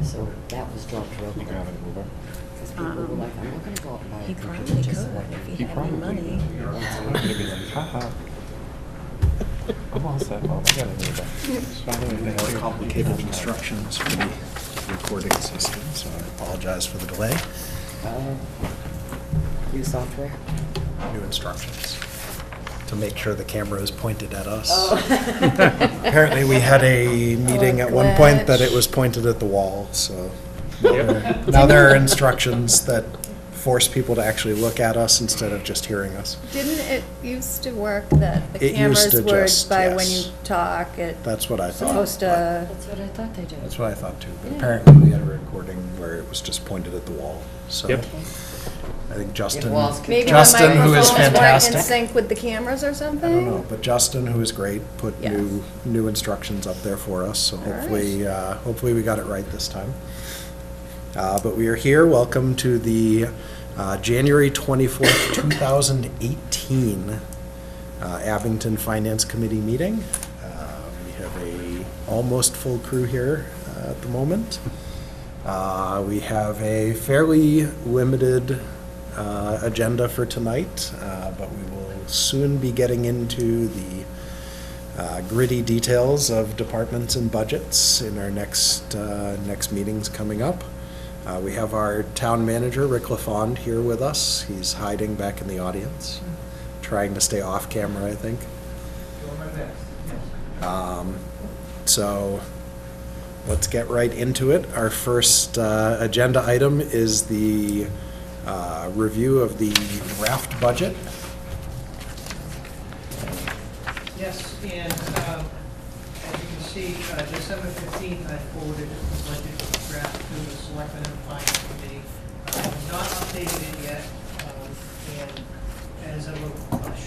So that was dropped real You quick. can have it move up. Because people were like, I'm not going to go out and buy He a computer probably just so could I can if he He had probably any money. I'm gonna be like, haha. I'm all set. Well, I gotta move that. More complicated instructions for the recording system, so I apologize for the delay. New software. New instructions to make sure the camera is pointed at us. Oh. Apparently, we had a meeting at one point that it was pointed at the wall, so now there are instructions that force people to actually look at us instead of just hearing us. Didn't it used to work that the It used cameras to were just, by when yes. you talk, it That's what I thought. supposed but to, That's what I thought they did. That's what I thought too, but Yeah. apparently we had a recording where it was just pointed at the wall, so. Yep. I think Justin, walls could maybe the Justin, who is microphones weren't in fantastic. sync with the cameras or something? I don't know, but Justin, who is great, put Yes. new instructions up there for us, so right. hopefully we got it right this time. But we are here, welcome to the January 24th, 2018 Abington Finance Committee meeting. We have a almost full crew here at the moment. We have a fairly limited agenda for tonight, but we will soon be getting into the gritty details of departments and budgets in our next meetings coming up. We have our town manager, Rick LaFond, here with us. He's hiding back in the audience, trying to stay off camera, I think. So let's get right into it. Our first agenda item is the review of the draft budget. Yes, and as you can see, December 15th, I forwarded the budget draft to the Selectmen and Finance Committee. I have not updated it yet, and as of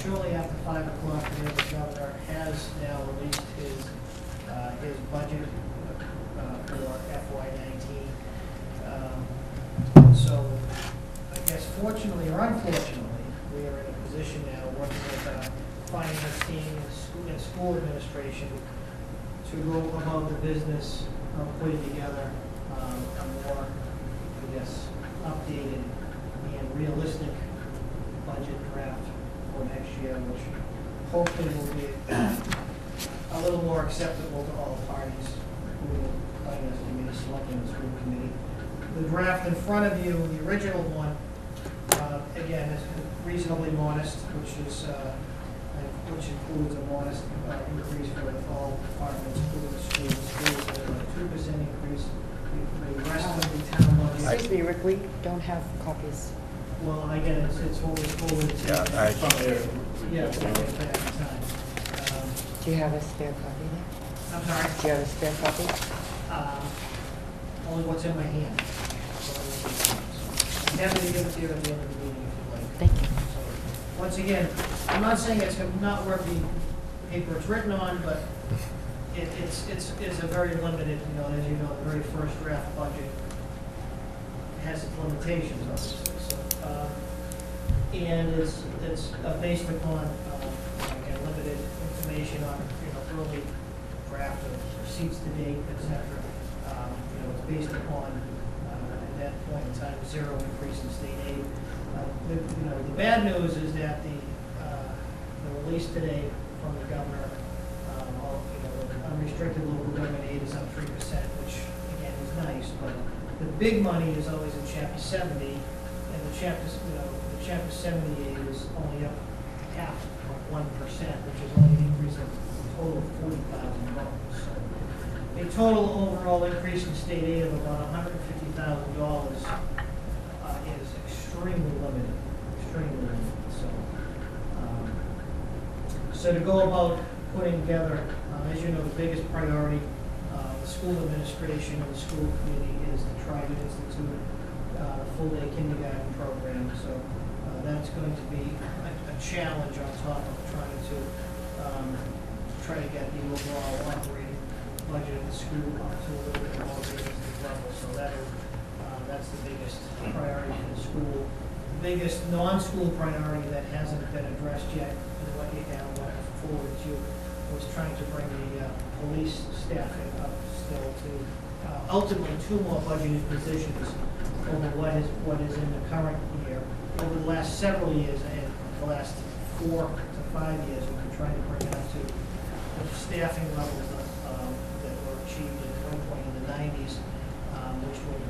shortly after 5 o'clock today, the governor has now released his budget for FY19. So I guess fortunately or unfortunately, we are in a position now working with our finance team and school administration to go about the business of putting together a more, I guess, updated and realistic budget draft for next year, which hopefully will be a little more acceptable to all parties, including the finance committee, selecting the school committee. The draft in front of you, the original one, again, is reasonably modest, which includes a modest increase for all departments, including the schools. Schools have a 2% increase. The rest of the town budget. Excuse me, Rick, we don't have copies. Well, again, it's forward. Yeah, Yeah, we'll get back in time. Do you have a spare copy there? I'm sorry. Do you have a spare copy? Only what's in my hand. I'm happy to give it to you at the end of the meeting if you'd like. Thank you. So, once again, I'm not saying it's not worth the paper it's written on, but it's a very limited, as you know, the very first draft budget has its limitations, obviously. So, and it's based upon, again, limited information on, early draft of receipts to date, et cetera. It's based upon, at that point in time, 0 increase in state aid. The bad news is that the release today from the governor, the unrestricted local government aid is up 3%, which again is nice, but the big money is always in Chapter 70, and the Chapter 70 aid is only up half of 1%, which is only an increase of a total of $40,000. So a total overall increase in state aid of about $150,000 is extremely limited. So to go about putting together, as you know, the biggest priority, the school administration and the school committee is to try to institute a full-day kindergarten program. So that's going to be a challenge on top of trying to get the overall operating budget of the school up to a little bit more realistic level. So that's the biggest priority for the school. The biggest non-school priority that hasn't been addressed yet, and what you have forward to, was trying to bring the police staffing up still to ultimately 2 more budgeted positions over what is in the current year. Over the last several years, and the last 4 to 5 years, we've been trying to bring it up to the staffing levels that were achieved at one point in the 90s, which would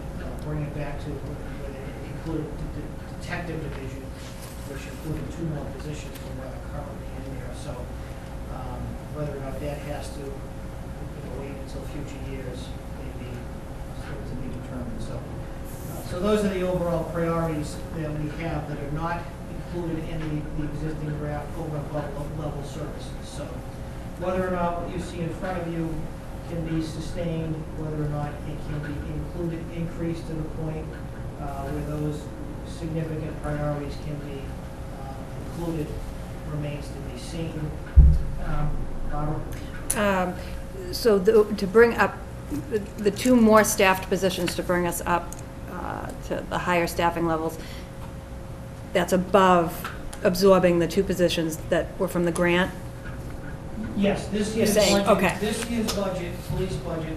bring it back to what it included the detective division, which included 2 more positions than what are currently in there. So whether or not that has to wait until future years may be still to be determined. So those are the overall priorities that we have that are not included in the existing draft over and above level services. So whether or not what you see in front of you can be sustained, whether or not it can be included, increased to the point where those significant priorities can be included remains to be seen. Barbara? So to bring up the 2 more staffed positions to bring us up to the higher staffing levels, that's above absorbing the 2 positions that were from the grant? Yes, this year's saying, budget, okay. this year's budget, police budget.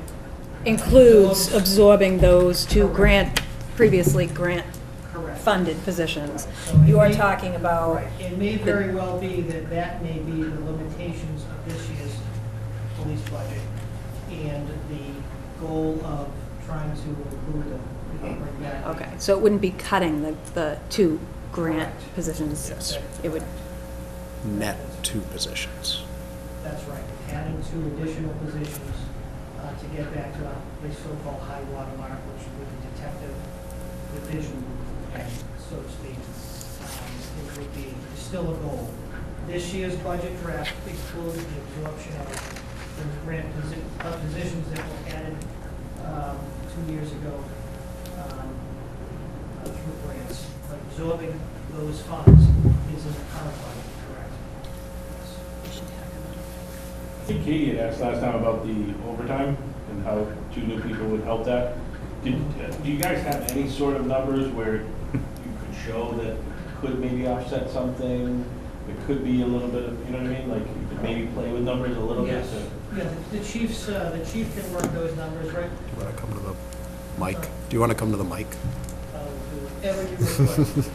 Includes absorbs- absorbing those 2 Correct. previously Correct. grant-funded positions. So it You are may- talking about, Right, it may very well be that that may be the limitations of this year's police budget and the goal of trying to include them. okay, so it wouldn't be cutting the 2 grant Correct. positions? Yes. It would, Net 2 positions. That's right, adding 2 additional positions to get back to the so-called high water mark, which would be detective division, so to speak. It would be still a goal. This year's budget draft excludes the absorption of the grant positions that were added 2 years ago through grants. But absorbing those funds is in the current budget, correct? I think Katie had asked last time about the overtime and how 2 new people would help that. Do you guys have any sort of numbers where you could show that it could maybe offset something? It could be a little bit of, you know what I mean? Like you could maybe play with numbers a little bit Yes. to. Yeah, the chief can work those numbers, right? Do you want to come to the mic? Do you want to come to the mic? I'll do whatever you request.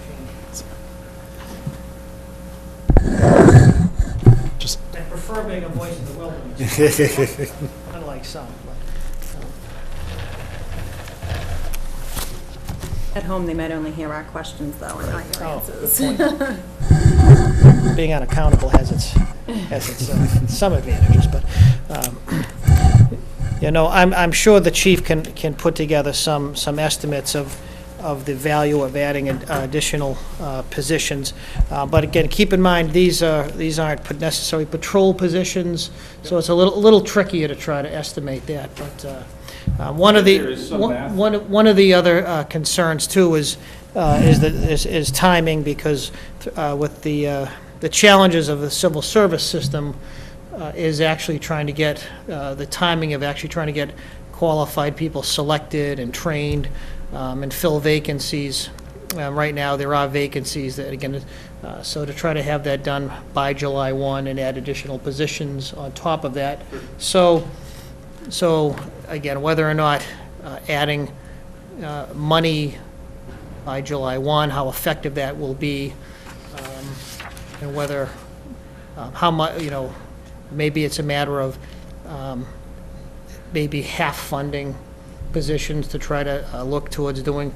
Just. I prefer being a voice of the wilderness, unlike some. at home, they might only hear our questions, though, and not your Oh, answers. good point. Being unaccountable has its some advantages, but, I'm sure the chief can put together some estimates of the value of adding additional positions. But again, keep in mind, these aren't necessarily patrol positions, so it's a little trickier to try to estimate that, but one of There is some the, math. one of the other concerns too is timing, because with the challenges of the civil service system is actually trying to get, the timing of actually trying to get qualified people selected and trained and fill vacancies. Right now, there are vacancies that, again, so to try to have that done by July 1 and add additional positions on top of that. So again, whether or not adding money by July 1, how effective that will be, and whether, how much, maybe it's a matter of maybe half funding positions to try to look towards doing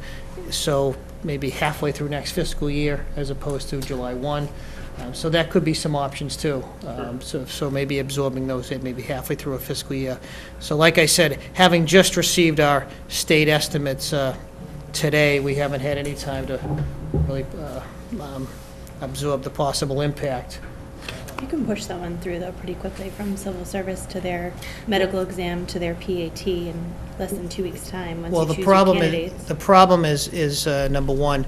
so maybe halfway through next fiscal year as opposed to July 1. So that could be some options too. So maybe absorbing those at maybe halfway through a fiscal year. So like I said, having just received our state estimates today, we haven't had any time to really absorb the possible impact. You can push that one through, though, pretty quickly, from civil service to their medical exam to their PAT in less than 2 weeks' time, once you choose your candidates. The problem is number one,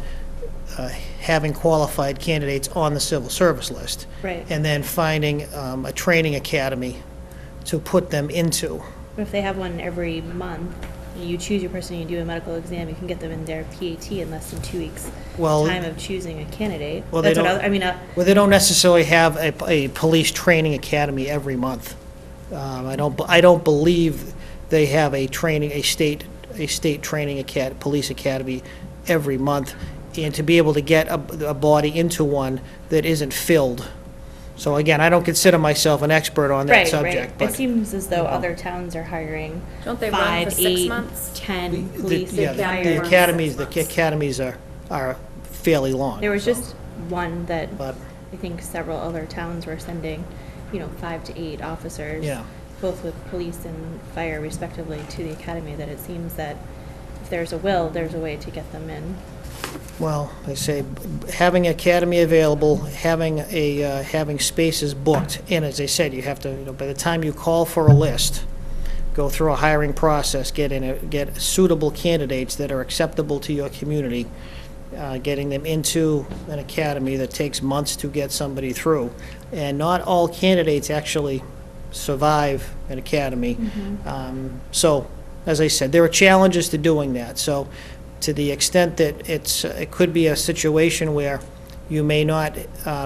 having qualified candidates on the civil service list. Right. And then finding a training academy to put them into. But if they have one every month, and you choose your person, you do a medical exam, you can get them in their PAT in less than 2 weeks' Well, time of choosing a candidate. Well, they That's what don't- I mean, Well, they don't necessarily have a police training academy every month. I don't believe they have a training, a state training police academy every month, and to be able to get a body into one that isn't filled. So again, I don't consider myself an expert on that Right, subject, right. but. It seems as though you know. other towns are hiring Don't they run for 5, 6 8, months? 10 The- police. yeah, academy the runs academies, 6 the months. academies are fairly long. There was so, just one that But, I think several other towns were sending, 5 to 8 officers. Yeah. Both with police and fire respectively to the academy, that it seems that if there's a will, there's a way to get them in. well, I say, having academy available, having spaces booked, and as I said, you have to, by the time you call for a list, go through a hiring process, get suitable candidates that are acceptable to your community, getting them into an academy that takes months to get somebody through. And not all candidates actually survive an academy. So, as I said, there are challenges to doing that. So, to the extent that it could be a situation where you may not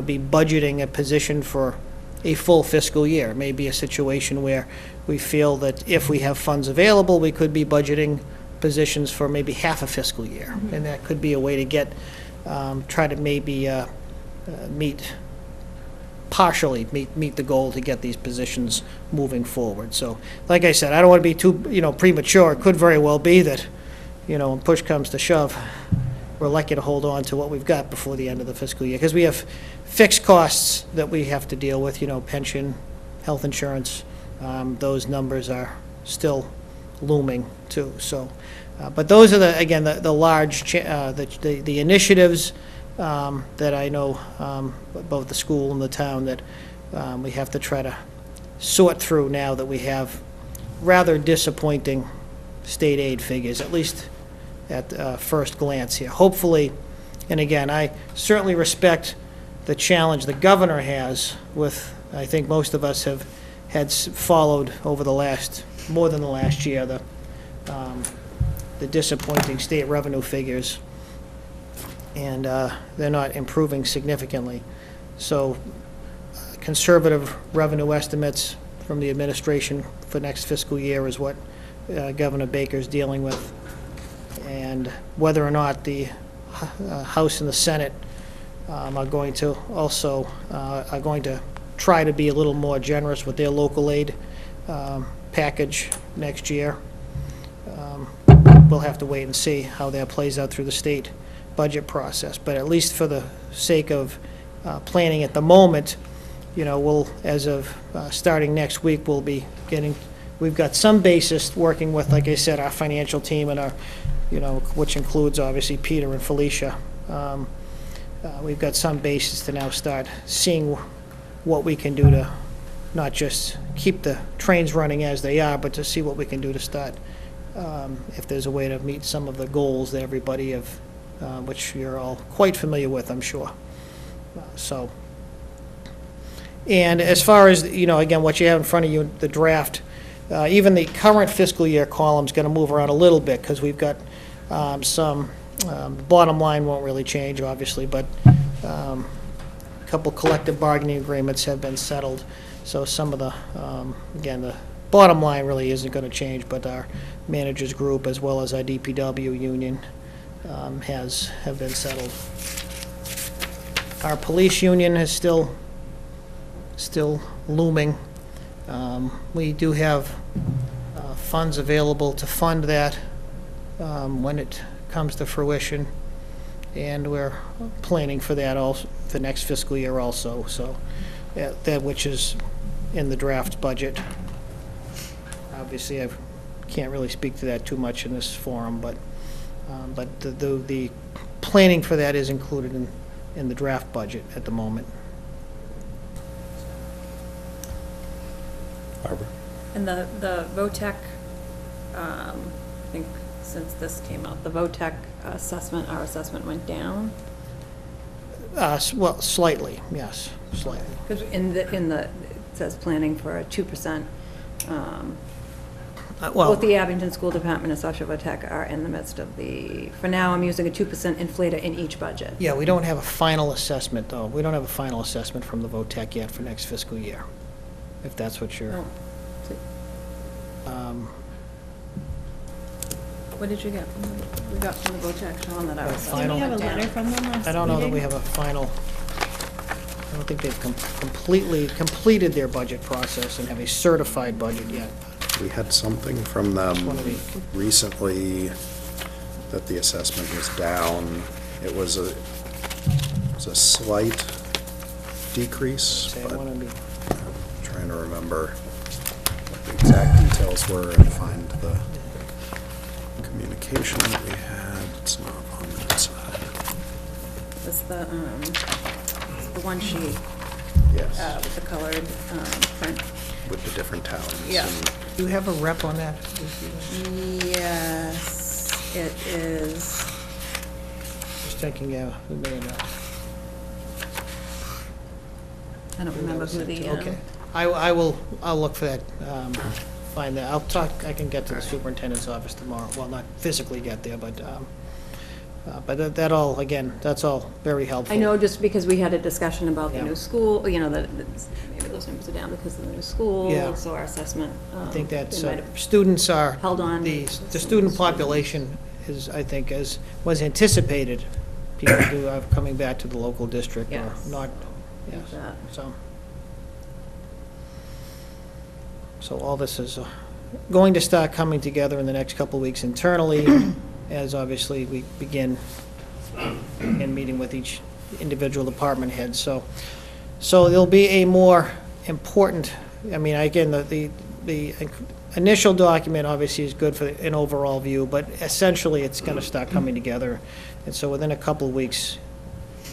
be budgeting a position for a full fiscal year. It may be a situation where we feel that if we have funds available, we could be budgeting positions for maybe half a fiscal year. And that could be a way to get, try to maybe partially meet the goal to get these positions moving forward. So, like I said, I don't want to be too, premature. It could very well be that, when push comes to shove, we're lucky to hold on to what we've got before the end of the fiscal year, because we have fixed costs that we have to deal with, pension, health insurance. Those numbers are still looming too. So, but those are the large, the initiatives that I know, both the school and the town, that we have to try to sort through now that we have rather disappointing state aid figures, at least at first glance here. Hopefully, and again, I certainly respect the challenge the governor has with, I think most of us have followed over more than the last year, the disappointing state revenue figures, and they're not improving significantly. So conservative revenue estimates from the administration for next fiscal year is what Governor Baker's dealing with. And whether or not the House and the Senate are going to try to be a little more generous with their local aid package next year. We'll have to wait and see how that plays out through the state budget process. But at least for the sake of planning at the moment, we'll, as of starting next week, we've got some basis working with, like I said, our financial team and our, which includes obviously Peter and Felicia. We've got some basis to now start seeing what we can do to not just keep the trains running as they are, but to see what we can do to start, if there's a way to meet some of the goals that everybody have, which you're all quite familiar with, I'm sure. So, and as far as, again, what you have in front of you, the draft, even the current fiscal year column's going to move around a little bit, because we've got some, bottom line won't really change, obviously, but a couple collective bargaining agreements have been settled. So some of the, again, the bottom line really isn't going to change, but our managers group, as well as our DPW union, have been settled. Our police union is still looming. We do have funds available to fund that when it comes to fruition, and we're planning for that also for next fiscal year also. So that which is in the draft budget. Obviously, I can't really speak to that too much in this forum, but the planning for that is included in the draft budget at the moment. Barbara? And the VOTEC, I think since this came out, the VOTEC assessment, our assessment went down. Well, slightly, yes, slightly. Because it says planning for a 2%. Well, Both the Abington School Department and Social VOTEC are in the midst of for now, I'm using a 2% inflator in each budget. yeah, we don't have a final assessment, though. We don't have a final assessment from the VOTEC yet for next fiscal year, if that's what you're... Oh. What did you get? We got from the VOTEC, Sean, that I was. Did Final. we have a letter from them last I don't know that we meeting? have a final, I don't think they've completely completed their budget process and have a certified budget yet. We had something from One them of the- recently that the assessment was down. It was a slight decrease, Say, I but want to be, I'm trying to remember what the exact details were and find the communication that we had. It's not on that side. It's the one sheet Yes, with the colored print. with the different towns. Yeah. and do you have a rep on that? Yes, it is. Just thinking, yeah, we may have. I don't remember who the. Okay. I'll look for that, find that. I can get to the superintendent's office tomorrow. Well, not physically get there, but that all, again, that's all very helpful. I know just because we had a discussion about the Yeah. new school, you know, that maybe those numbers are down because of the new school. Yeah. So our assessment. I think that's, they might have students are. held on. The student population is, I think, as was anticipated, people who are coming back to the local district or Yes. not, yes, that. so all this is going to start coming together in the next couple of weeks internally, as obviously we begin meeting with each individual department head. So there'll be a more important, I mean, again, the initial document obviously is good for an overall view, but essentially it's going to start coming together. And so within a couple of weeks,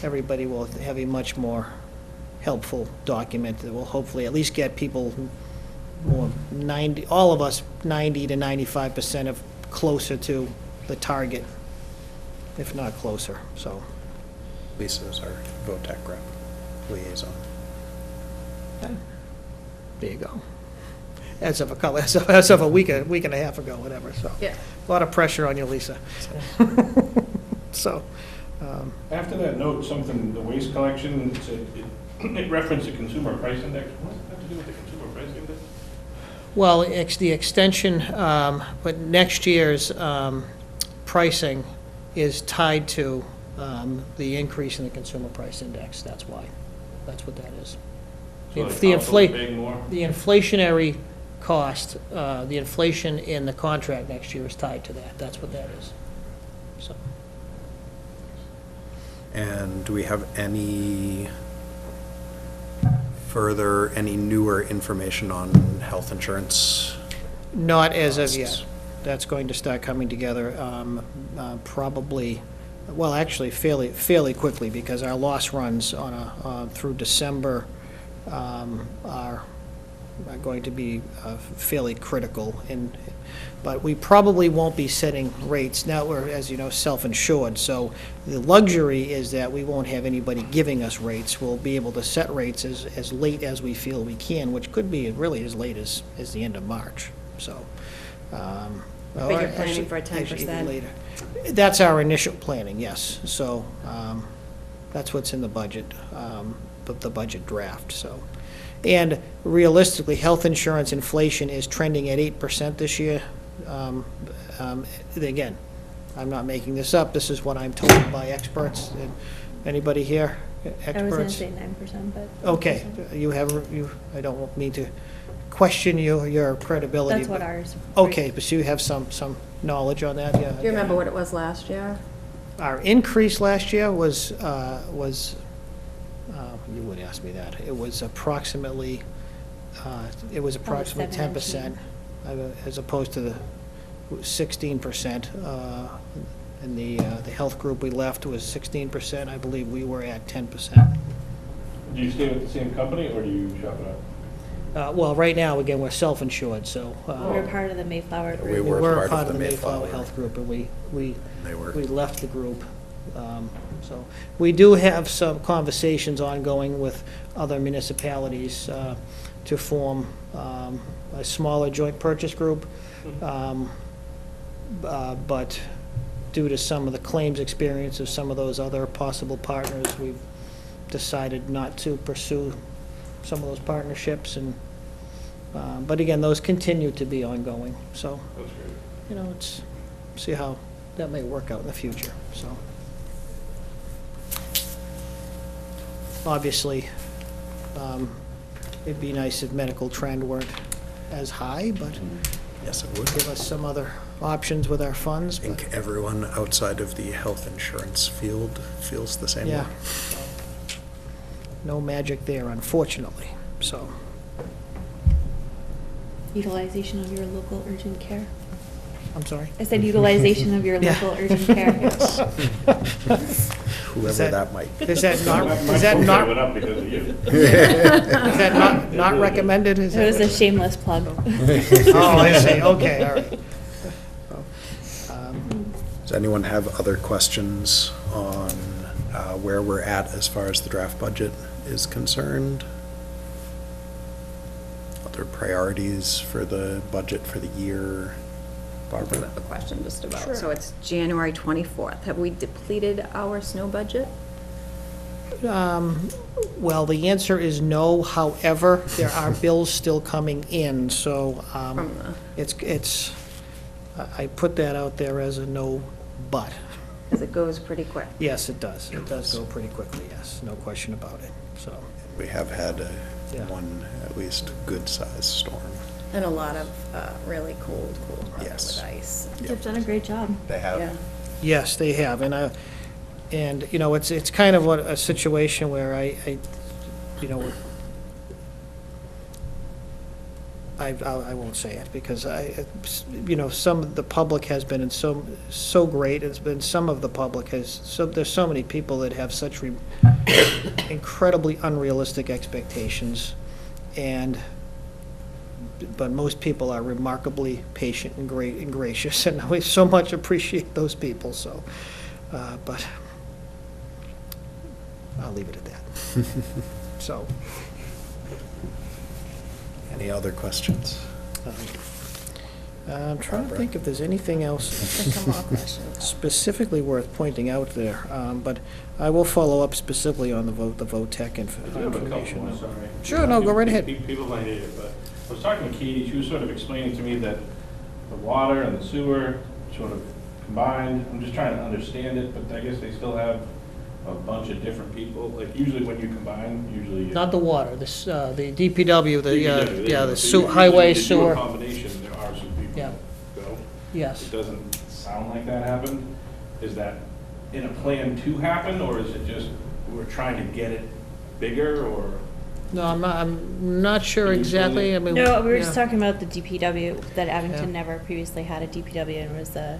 everybody will have a much more helpful document that will hopefully at least get people more 90, all of us 90 to 95% of closer to the target, if not closer, so. Lisa is our VOTEC rep liaison. There you go. As of a week and a half ago, whatever, so. Yeah. A lot of pressure on you, Lisa. So, After that note, something, the waste collection, it referenced the consumer price index. What does that have to do with the consumer price index? well, it's the extension, but next year's pricing is tied to the increase in the consumer price index, that's why. That's what that is. So If the the household's inflate, paying more? the inflationary cost, the inflation in the contract next year is tied to that, that's what that is. So, And do we have any newer information on health insurance? not as of costs? yet. That's going to start coming together, probably, well, actually fairly quickly, because our loss runs through December are going to be fairly critical, but we probably won't be setting rates. Now, we're, as you know, self-insured, so the luxury is that we won't have anybody giving us rates. We'll be able to set rates as late as we feel we can, which could be really as late as the end of March, so. But you're planning for a actually even 10%? later. That's our initial planning, yes, so that's what's in the budget, the budget draft, so. And realistically, health insurance inflation is trending at 8% this year. Again, I'm not making this up, this is what I'm told by experts. Anybody here, experts? I was gonna say 9%, but. Okay, I don't mean to question your credibility. That's what but- ours. Okay, but you have some knowledge on that, yeah? Do you remember what it was last year? Our increase last year was, you would ask me that, it was approximately 10%, as opposed to the 16%. And the health group we left was 16%, I believe we were at 10%. Do you stay with the same company, or do you shop it out? Well, right now, again, we're self-insured, so. We're part of the Mayflower We group. were a part of the Mayflower Mayflower. Health Group, and we They were. left the group. So we do have some conversations ongoing with other municipalities to form a smaller joint purchase group. But due to some of the claims experience of some of those other possible partners, we've decided not to pursue some of those partnerships. And but again, those continue to be ongoing. So, That's great. you know, it's see how that may work out in the future, so. Obviously, it'd be nice if medical trend weren't as high, but Yes, it would. give us some other options with our funds. I but- think everyone outside of the health insurance field feels the same way. Yeah. No magic there, unfortunately, so. Utilization of your local urgent care. I'm sorry? I said utilization of your Yeah. local urgent care. Whoever that- that might be. Is that not, My is that phone not, went up because of you. is that not recommended? Is It was that- a shameless plug. Oh, I see, okay, all right. Does anyone have other questions on where we're at as far as the draft budget is concerned? Other priorities for the budget for the year? I Barbara? have a question just about, Sure. so it's January 24th. Have we depleted our snow budget? Well, the answer is no, however, there are bills still coming in, so From the, it's, I put that out there as a no, but. because it goes pretty quick. Yes, it does. It does go pretty quickly, yes, no question about it, so. We have had Yeah. one, at least, good-sized storm. And a lot of really cold weather Yes. with ice. They've done a great job. They have. Yeah. Yes, they have, and, you know, it's kind of a situation where I, you know, I won't say it, because you know, some of the public has been so great, it's been, some of the public there's so many people that have such incredibly unrealistic expectations, but most people are remarkably patient and great and gracious, and we so much appreciate those people, so, but I'll leave it at that. So, Any other questions? I'm trying to Barbara? think if there's anything else Some more questions. specifically worth pointing out there, but I will follow up specifically on the VOTEC I do have a couple information. more, sorry. Sure, no, go right ahead. People might hate it, but I was talking to Katie, she was sort of explaining to me that the water and the sewer sort of combined, I'm just trying to understand it, but I guess they still have a bunch of different people, like usually when you combine, usually. Not the water, the DPW, DPW, yeah, the so highway, usually to do a sewer, combination, there are some people Yeah. that go. yes. It doesn't sound like that happened. Is that in a plan to happen, or is it just we're trying to get it bigger, or? No, I'm not sure Can you exactly, I mean. No, we were yeah. just talking about the DPW, that Yeah. Abington never previously had a DPW, and was the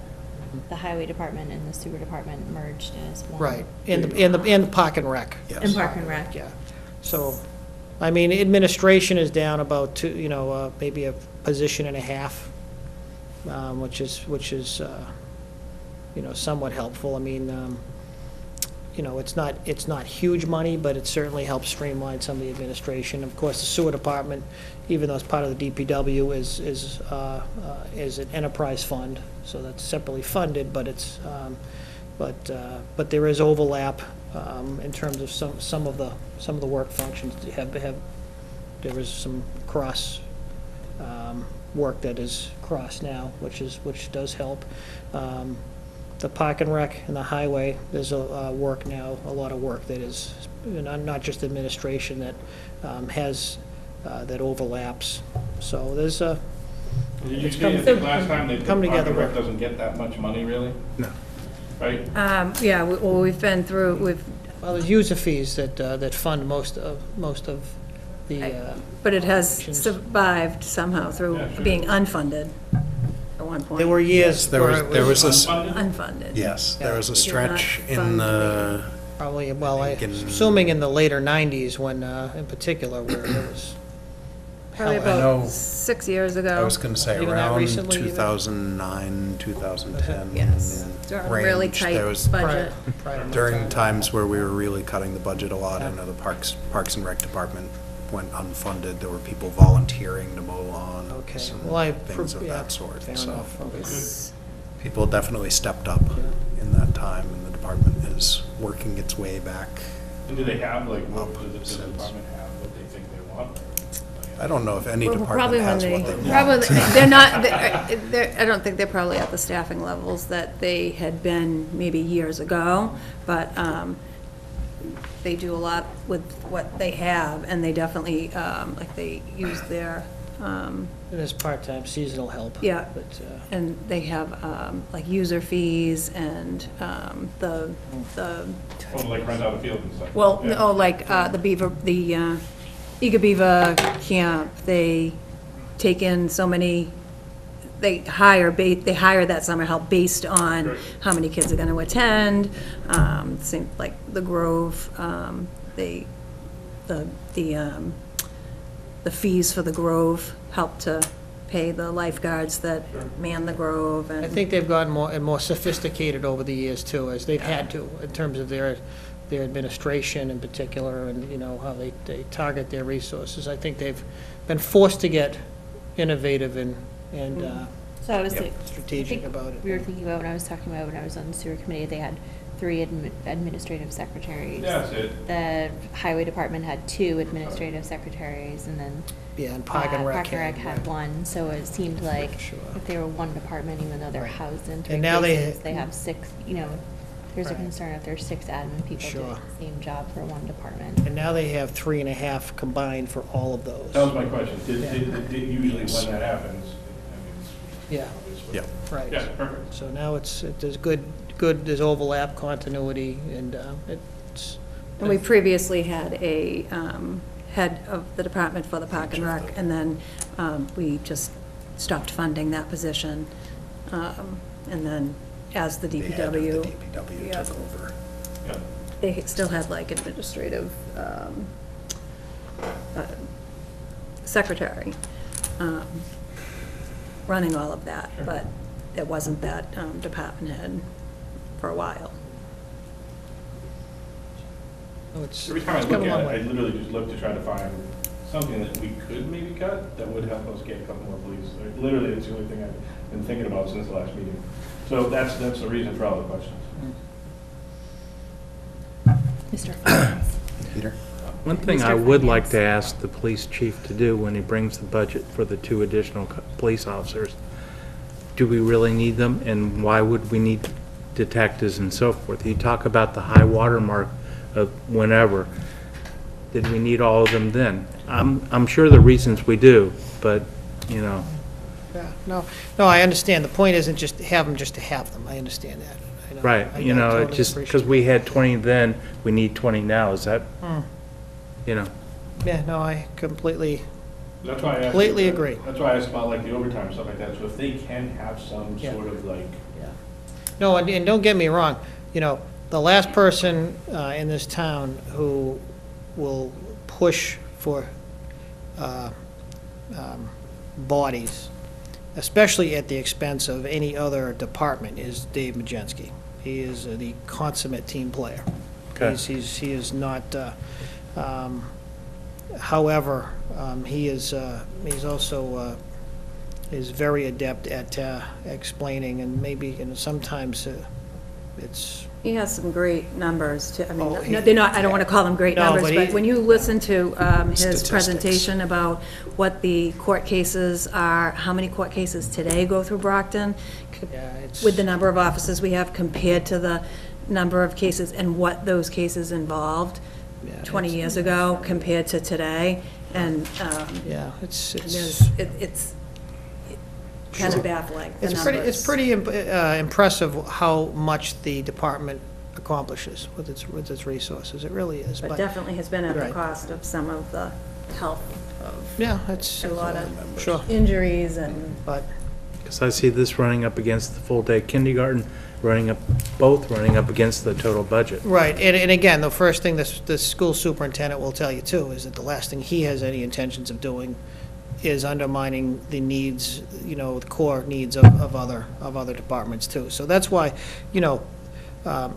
highway department and the sewer department merged as one. Right, and the Park and Rec. Yes. And Park and Rec. Yeah, so, I mean, administration is down about two, you know, maybe a position and a half, which is, you know, somewhat helpful. I mean, you know, it's not huge money, but it certainly helps streamline some of the administration. Of course, the sewer department, even though it's part of the DPW, is an enterprise fund, so that's separately funded, but it's, but there is overlap in terms of some of the work functions there is some cross work that is cross now, which does help. The Park and Rec and the highway, there's a lot of work that is, not just administration, that that overlaps. So there's a, Did you It's say come- that last time that the come Park together and Rec well. doesn't get that much money, really? No. Right? Yeah, well, we've been through, well, there's user fees that fund most of the, but it has Options. survived somehow through Yeah, sure. being unfunded at one point. there were years There where was, it there was was a, Unfunded? Unfunded. yes, there was a Did stretch not in fund the, probably, well, I think in- assuming in the later 90s when, in particular, where there was, Probably I know- about 6 years ago. I was gonna say Even that around recently, even? 2009, 2010. Yes, during a really range, tight there was- budget. prior to my During time. times where we were really cutting the budget a lot, I know the Parks and Rec Department went unfunded, there were people volunteering to mow lawn. Okay, and well, I, Things of yeah, that sort, fair so. enough, okay. People definitely stepped up in that time, and the department is working its way back. And do they have, like, what Up does the since. department have, what they think they want? I don't know if any Well, department when has they- what they want. Probably, they're not, I don't think they're probably at the staffing levels that they had been maybe years ago, but they do a lot with what they have, and they definitely, like, they use their, It is part-time seasonal help. Yeah. But, and they have, like, user fees and the, Oh, like rent out a field and stuff. well, Yeah. no, like, the Beaver, the Eager Beaver Camp, they take in so many, they hire that summer help based on Right. how many kids are gonna attend. Same, like, the Grove, the fees for the Grove help to pay the lifeguards that man the Grove, and. I think they've gotten more and more sophisticated over the years too, as they've had to, in terms of their administration in particular, and, you know, how they target their resources. I think they've been forced to get innovative and So I was, strategic about it. we were thinking about, when I was talking about when I was on the sewer committee, they had 3 administrative secretaries. Yeah, that's it. The highway department had 2 administrative secretaries, and then Yeah, and Park and Rec. Park and Rec had 1, so it seemed like Sure. if they were one department, even though they're Right. housed in 3 And now they- places, they have 6, you know, there's a Right. concern if there's 6 admin people Sure. doing the same job for one department. And now they have 3.5 combined for all of those. That was my question. Did Yeah. usually when that happens, Yeah, Yeah. right. Yeah, perfect. So now there's good, there's overlap, continuity, and it's. And we previously had a head of the department for the Park and Rec, and then we just stopped funding that position. And then as the The head of DPW. the DPW yeah, took over. Yeah. They still had like administrative secretary running all of that, Sure. but it wasn't that department head for a while. Oh, it's Every time I it's look come a long at it, I way. literally just look to try to find something that we could maybe cut that would help us get a couple more police. Like, literally, it's the only thing I've been thinking about since the last meeting. So that's the reason for all the questions. Mr. Flores. Peter? One thing I would like to ask the police chief to do when he brings the budget for the 2 additional police officers, do we really need them, and why would we need detectives and so forth? You talk about the high water mark of whenever. Did we need all of them then? I'm sure the reasons we do, but, you know. Yeah, no, I understand. The point isn't just to have them, just to have them. I understand that. I know. Right, you know, totally it just, because appreciate we had 20 then, we need 20 now, is that, Hmm. you know? Yeah, no, I completely, That's why I asked. Completely agree. That's why I asked about like the overtime and stuff like that. So if they can have some Yeah. sort of like, yeah. No, and don't get me wrong, you know, the last person in this town who will push for bodies, especially at the expense of any other department, is Dave Majensky. He is the consummate team player. Okay. He is not, however, he's also, is very adept at explaining, and maybe, and sometimes it's, He has some great numbers, too. I mean, Oh, no, they're not, I don't want to call them great No, numbers, but but he- when you listen to his Statistics. presentation about what the court cases are, how many court cases today go through Brockton, yeah, it's. with the number of officers we have compared to the number of cases and what those cases involved Yeah, 20 it's- years ago compared to today, and Yeah, it's. it's kind of baffling, the It's numbers. pretty impressive how much the department accomplishes with its resources. It really is. But definitely has been at the Right. cost of some of the health of Yeah, it's. a lot of Sure, injuries and. but, Because I see this running up against the full-day kindergarten, both running up against the total budget. right, and again, the first thing the school superintendent will tell you too, is that the last thing he has any intentions of doing is undermining the needs, you know, the core needs of other departments too. So that's why, you know,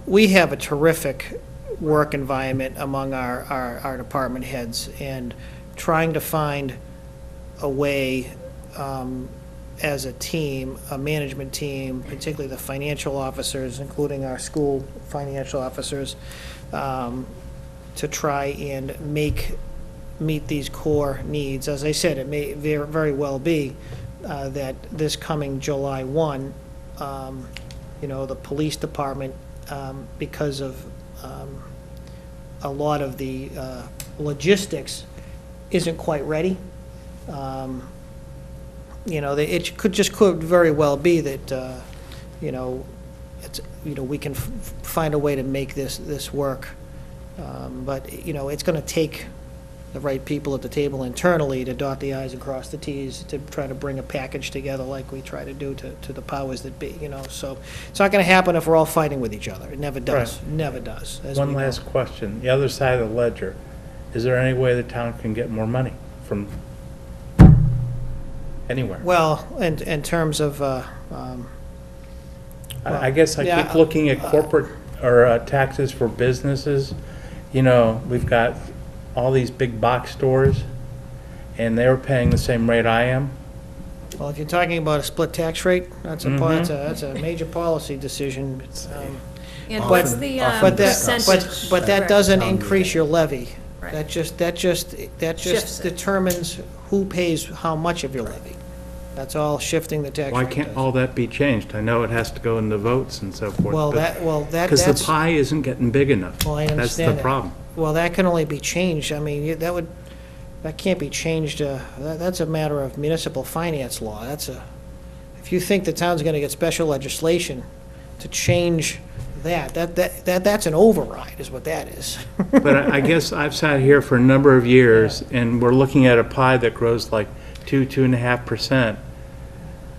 we have a terrific work environment among our department heads, and trying to find a way, as a team, a management team, particularly the financial officers, including our school financial officers, to try and make meet these core needs. As I said, it may very well be that this coming July 1, the police department, because of a lot of the logistics, isn't quite ready. It could very well be that, we can find a way to make this work. But, it's going to take the right people at the table internally to dot the i's and cross the t's to try to bring a package together like we try to do to the powers that be, So it's not going to happen if we're all fighting with each other. It never does. Right. Never does. as One we know. last question. The other side of the ledger, is there any way the town can get more money from anywhere? Well, in terms of, I guess I yeah, keep looking at corporate or taxes for businesses. We've got all these big box stores, and they're paying the same rate I am. well, if you're talking about a split tax rate, that's Mhm. that's a major policy decision. And Often- what's the But percentage? but that Right. doesn't Town increase meeting. your levy. Right. That just Shifts it. determines who pays how much of your levy. That's all shifting the tax rate. Why can't does. all that be changed? I know it has to go into votes and so forth. Well, Because the that's, pie isn't getting big enough. well, I That's understand the that. problem. Well, that can only be changed. I mean, that can't be changed. That's a matter of municipal finance law. If you think the town's going to get special legislation to change that's an override, is what that is. But I guess I've sat here for a number of years, and we're looking at a pie that grows like 2.5%,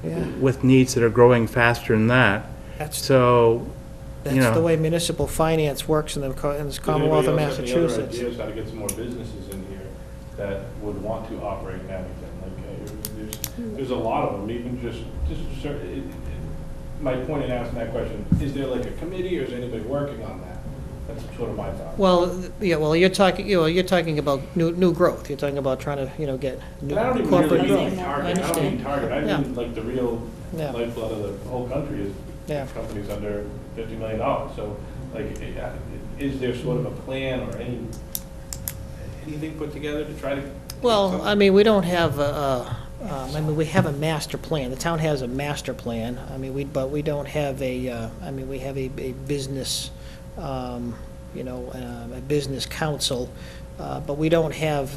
Yeah, with needs that are growing faster than that. that's, So, that's the way municipal finance works in the Commonwealth of Does anybody else have any other Massachusetts. ideas how to get some more businesses in here that would want to operate in Abington? There's a lot of them, even just my point in asking that question, is there like a committee, or is anybody working on that? That's sort of my thought. Well, you're talking about new growth. You're talking about trying to, get new And I don't even corporate really growth. mean I target, I don't understand. mean target, I Yeah. mean like the real Yeah. lifeblood of the whole country is Yeah. companies under $50 million. So, like, is there sort of a plan or anything put together to try to? Well, I mean, we don't have, we have a master plan. The town has a master plan. I mean, but we don't have we have a business, a business council, but we don't have,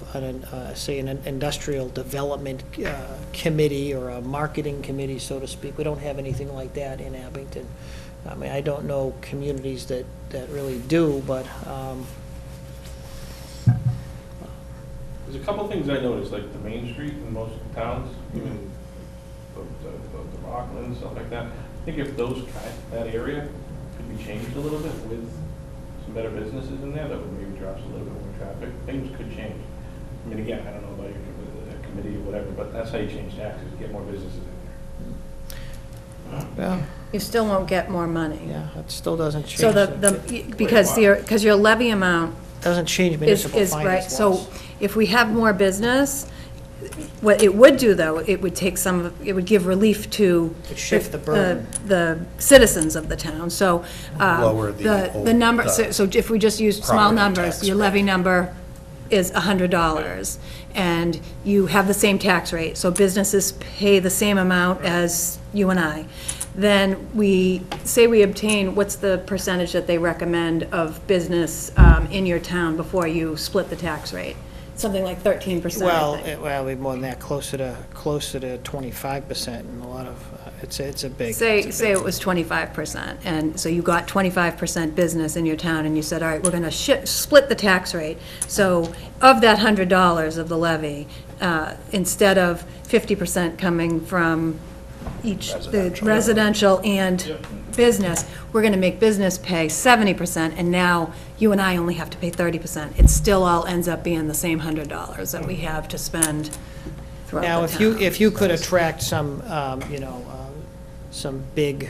say, an industrial development committee or a marketing committee, so to speak. We don't have anything like that in Abington. I mean, I don't know communities that really do, but, There's a couple things I noticed, like the Main Street in most towns, even the Rockland, stuff like that. I think if that area could be changed a little bit with some better businesses in there, that would maybe drop a little bit more traffic, things could change. I mean, again, I don't know about your committee or whatever, but that's how you change taxes, get more businesses in there. well, You still won't get more money. yeah, it still doesn't change. So because your levy amount Doesn't change is, municipal right, finance so laws. if we have more business, what it would do, though, it would give relief to It'd shift the burden. the citizens of the town, so. Lower the number, so if we just use small property numbers, tax your rate. levy number is $100, and you have the same tax rate, so businesses pay the same amount as you and I. Then we obtain, what's the percentage that they recommend of business in your town before you split the tax rate? Something like 13%, I Well, think. it'd be more than that, closer to 25%, and a lot of, it's a big. Say it's a big- it was 25%, and so you got 25% business in your town, and you said, all right, we're gonna split the tax rate. So of that $100 of the levy, instead of 50% coming from the residential and business, we're gonna make business pay 70%, and now you and I only have to pay 30%. It still all ends up being the same $100 that we have to spend throughout the town. Now, if you could attract some, some big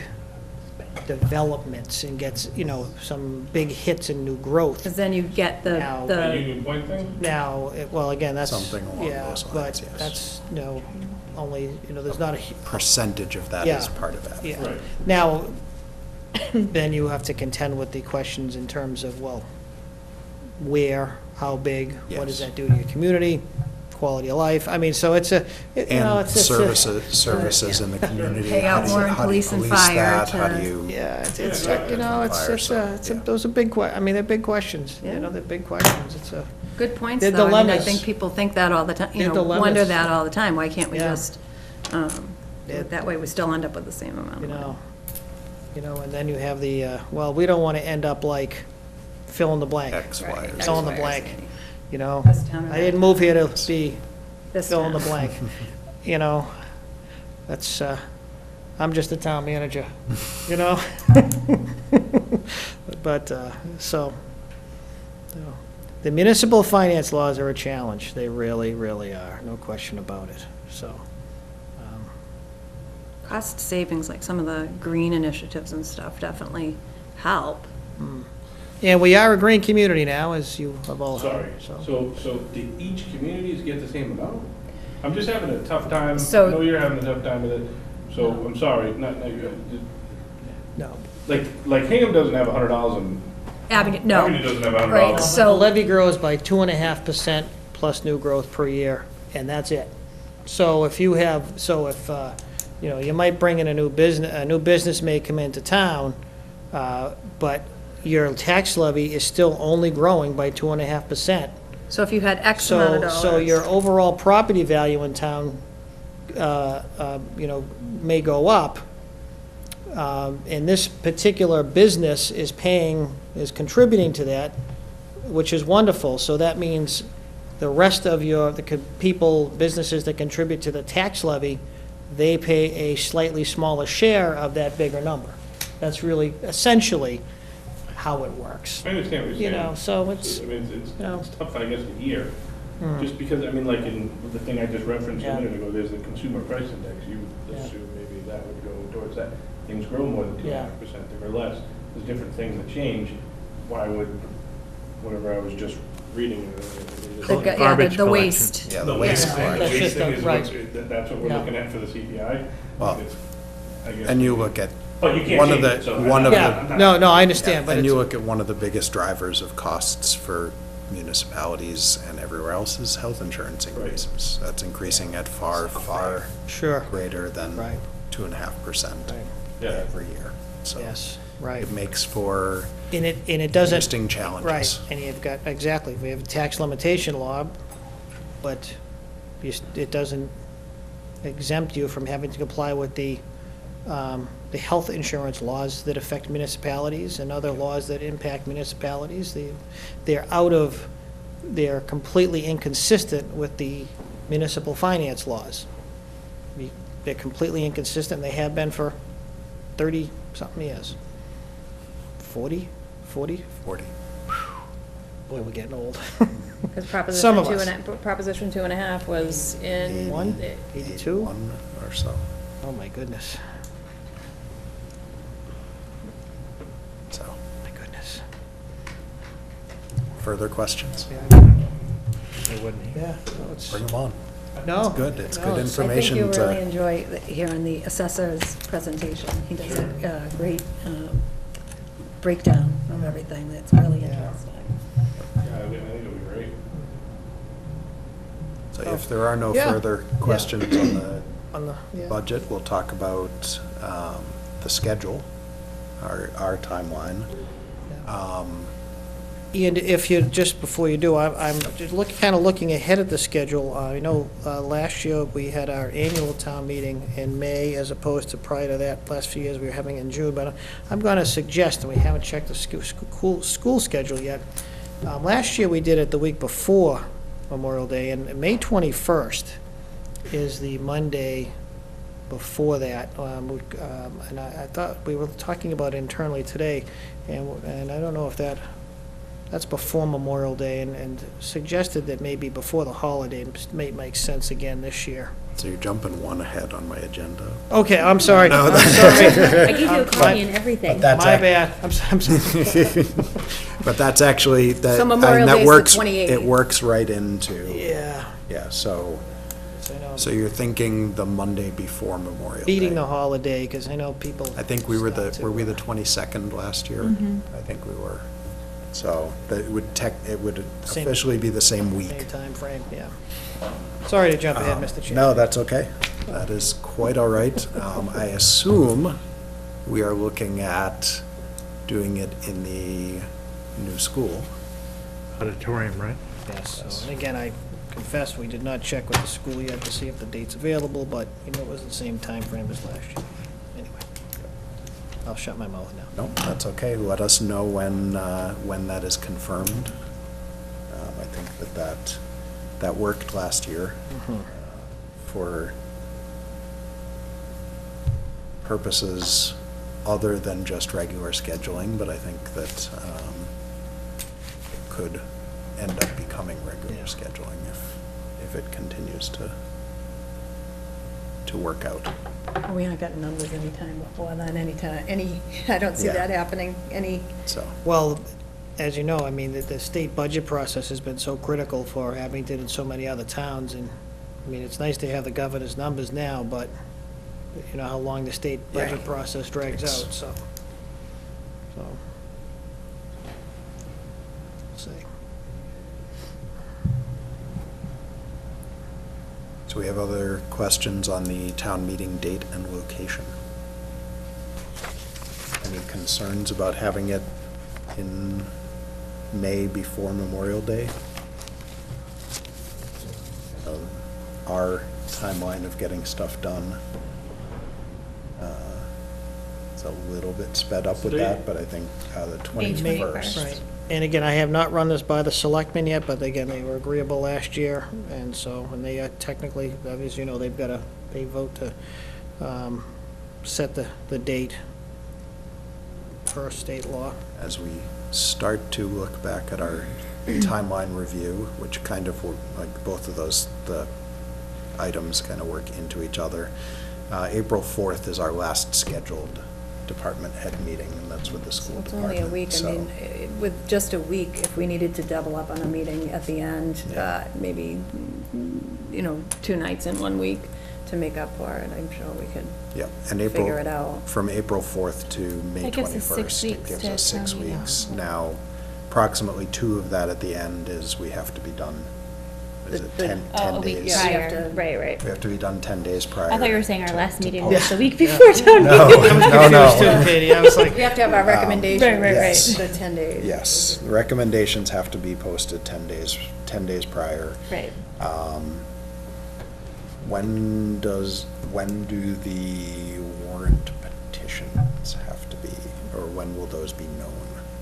developments and get, some big hits in new growth. Because then you get Now- The Union Point thing? Now, well, again, that's. Something along yeah, those but lines, yes. that's, only, there's not a, Percentage of that Yeah. is part of that. yeah. Right. Now, then you have to contend with the questions in terms of, well, where, how big, what does Yes. that do to your community, quality of life? I mean, so it's a, you know, And it's services in the community. Pay out more in police and fire that? How to- do you? Yeah, it's, Yeah, you know, fire, it's so, yeah. those are big I mean, they're big questions, you Yeah. know, they're big questions. It's a, Good points, They're though. I mean, I dilemmas. think people think that all the time, you They're know, wonder dilemmas. that all the time. Why can't we Yeah. just, do it that way? We still end up with the same amount you of money. know, and then you have the, well, we don't want to end up like fill in the blank. X, Y, Right. or Fill in the X, Y, or blank, Z. you know? This town or I that didn't move here to be This fill in the town. blank, you know? That's, I'm just a town manager, you know? But, so, you know, the municipal finance laws are a challenge. They really, really are, no question about it, so. Cost savings, like some of the green initiatives and stuff, definitely help. And we are a green community now, as you have all Sorry, heard, so. so do each communities get the same amount? I'm just having a tough time, I So- know you're having a tough time with it, so I'm sorry, not you, No. like Hingham doesn't have $100 and Abington, no. Abington doesn't have $100. Right, The so, levy grows by 2.5% plus new growth per year, and that's it. So if you have, you know, you might bring in a new business may come into town, but your tax levy is still only growing by 2.5%. so if you had X amount of dollars. So your overall property value in town, you know, may go up. And this particular business is contributing to that, which is wonderful. So that means the rest of businesses that contribute to the tax levy, they pay a slightly smaller share of that bigger number. That's really essentially how it works. I understand what you're You saying. know, so it's, I mean, you know. it's tough, I guess, to hear, just because, I mean, like in the thing I just referenced a Yeah. minute ago, there's the consumer price index, you would Yeah. assume maybe that would go towards that. Things grow more than 2.5%, they grow less, there's different things that change, why would, whatever I was just reading. The Garbage yeah, the collection. waste. Yeah, The the waste waste thing, the That's waste just thing a- is right. that's what we're Yeah. looking at for the CPI. Well, It's, I guess. And you look at, But you can't one of change the- it, so. one of Yeah, no, I understand, but and you it's, look at one of the biggest drivers of costs for municipalities and everywhere else is health insurance increases. That's increasing at far, far sure, greater than Right. 2.5% Right. Yeah. every year. So yes, right. it makes for And it doesn't. interesting challenges. Right, and you've got, exactly, we have a tax limitation law, but it doesn't exempt you from having to comply with the health insurance laws that affect municipalities and other laws that impact municipalities. They're completely inconsistent with the municipal finance laws. They're completely inconsistent, they have been for 30-something years. 40? 40. Boy, we're getting old. Because Some of us. Proposition 2.5 was in. 81? 82? 81 or so. Oh, my goodness, So, my goodness. further questions? They wouldn't hear. Yeah, no, it's, Bring them on. no. It's good. It's no, good I think information you'll really to, enjoy hearing the assessor's presentation. He does a great breakdown of everything. That's really interesting. Yeah, I think it'll be great. so if there are no Yeah. further questions on the On the, yeah. budget, we'll talk about the schedule, our timeline. And if you, just before you do, I'm just kind of looking ahead at the schedule. I know last year we had our annual town meeting in May as opposed to prior to that, last few years we were having in June, but I'm going to suggest, and we haven't checked the school schedule yet. Last year we did it the week before Memorial Day, and May 21st is the Monday before that. And I thought, we were talking about it internally today, and I don't know if that's before Memorial Day, and suggested that maybe before the holiday may make sense again this year. So you're jumping one ahead on my agenda. Okay, I'm sorry. No, I'm sorry. I gave you a copy and everything. That's My ac- bad. I'm sorry. But that's actually, So Memorial that Day's the works. 28th. It works right into, Yeah. yeah, so, I know. so you're thinking the Monday before Memorial Day? Beating the holiday, because I know people. I think we were start to- were we the 22nd last year? Mhm. I think we were. So that it would Same- officially be the same week. Same time frame. Yeah. Sorry to jump ahead, Mr. Chairman. No, that's okay. That is quite all right. I assume we are looking at doing it in the new school. Auditorium, right? Yes, so, and again, I confess, we did not check with the school yet to see if the date's available, but you know, it was the same time frame as last year. Anyway, I'll shut my mouth now. No, that's okay. Let us know when that is confirmed. I think that worked last year for purposes other than just regular scheduling, but I think that it could end up becoming regular Yeah. scheduling if it continues to work out. We aren't getting numbers anytime before then, I don't see Yeah. that happening, So, Well, as you know, I mean, the state budget process has been so critical for Abington and so many other towns, and, I mean, it's nice to have the governor's numbers now, but you know how long the state Yeah. budget process drags It's- out, so. See. so we have other questions on the town meeting date and location. Any concerns about having it in May before Memorial Day? Our timeline of getting stuff done is a little bit sped up with that, but I think the 21st. Right, and again, I have not run this by the selectmen yet, but again, they were agreeable last year, and so, and they technically, as you know, they vote to set the date per state law. As we start to look back at our timeline review, which kind of, like both of those, the items kind of work into each other. April 4th is our last scheduled department head meeting, and that's with the school it's department. only a week, I So, mean, with just a week, if we needed to double up on a meeting at the end, Yeah. maybe, 2 nights in 1 week to make up for it, I'm sure we could Yeah, and April. figure it out. From April 4th to May That gives us 21st. 6 It weeks gives to us 6 town meeting. weeks. Now, approximately 2 of that at the end is we have to be done, is it 10 Oh, a week days? Yeah, you have prior, to- right. We have to be done 10 days prior. I thought you were saying our to- last to meeting post. was the week before town meeting. No, no, Confused too, no. Katie, I was like, We have to have our recommendations. Right. Yes. The 10 days. Yes, the recommendations have to be posted 10 days prior. Right. When do the warrant petitions have to be, or when will those be known?